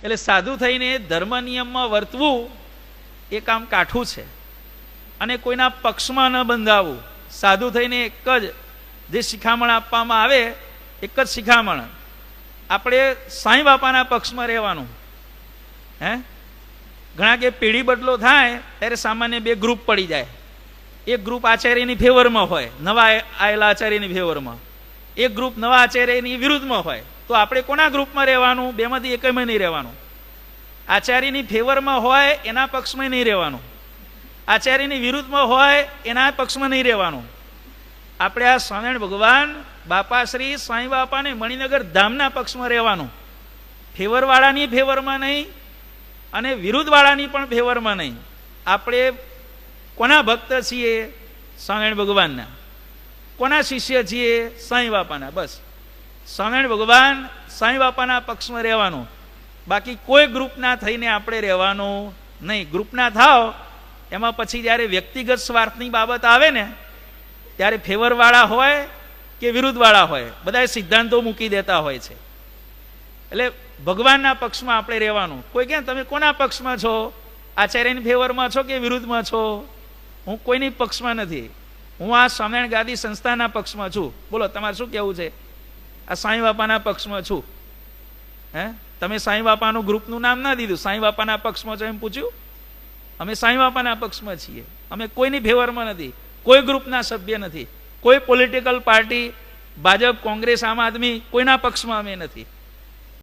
એટલે સાધુ થઈને ધર્મ નિયમમાં વર્તવું એ કામ કાઠું છે, અને કોઈના પક્ષમાં ન બંધાવવું. સાધુ થઈને એક જ જે શિખામણ આપવામાં આવે, એક જ શિખામણ, આપણે સાંઈ બાપાના પક્ષમાં રહેવાનું. ઘણા કે પેઢી બદલો થાય ત્યારે સામાન્ય બે ગ્રુપ પડી જાય. એક ગ્રુપ આચાર્યની ફેવરમાં હોય, નવા આવેલા આચાર્યની ફેવરમાં. એક ગ્રુપ નવા આચાર્યની વિરુદ્ધમાં હોય. તો આપણે કોના ગ્રુપમાં રહેવાનું? બેમાંથી એકમાં નહીં રહેવાનું. આચાર્યની ફેવરમાં હોય એના પક્ષમાં નહીં રહેવાનું, આચાર્યની વિરુદ્ધમાં હોય એના પક્ષમાં નહીં રહેવાનું. આપણે આ સ્વામિનારાયણ ભગવાન બાપાશ્રી સાંઈ બાપાને મણિનગર ધામના પક્ષમાં રહેવાનું. ફેવરવાળાની ફેવરમાં નહીં અને વિરુદ્ધવાળાની પણ ફેવરમાં નહીં. આપણે કોના ભક્ત છીએ? સ્વામિનારાયણ ભગવાનના. કોના શિષ્ય છીએ? સાંઈ બાપાના. બસ સ્વામિનારાયણ ભગવાન સાંઈ બાપાના પક્ષમાં રહેવાનું. બાકી કોઈ ગ્રુપના થઈને આપણે રહેવાનું નહીં. ગ્રુપના થાવ એમાં પછી જ્યારે વ્યક્તિગત સ્વાર્થની બાબત આવે ને ત્યારે ફેવરવાળા હોય કે વિરુદ્ધવાળા હોય, બધા સિદ્ધાંતો મૂકી દેતા હોય છે. એટલે ભગવાનના પક્ષમાં આપણે રહેવાનું. કોઈ કહે તમે કોના પક્ષમાં છો? આચાર્યની ફેવરમાં છો કે વિરુદ્ધમાં છો? હું કોઈની પક્ષમાં નથી, હું આ સ્વામિનારાયણ ગાદી સંસ્થાના પક્ષમાં છું. બોલો તમારે શું કહેવું છે? આ સાંઈ બાપાના પક્ષમાં છું. તમે સાંઈ બાપાનું ગ્રુપનું નામ ના દીધું, સાંઈ બાપાના પક્ષમાં છો એમ પૂછ્યું? અમે સાંઈ બાપાના પક્ષમાં છીએ. અમે કોઈની ફેવરમાં નથી, કોઈ ગ્રુપના સભ્ય નથી, કોઈ પોલિટિકલ પાર્ટી, ભાજપ, કોંગ્રેસ, આમ આદમી, કોઈના પક્ષમાં અમે નથી.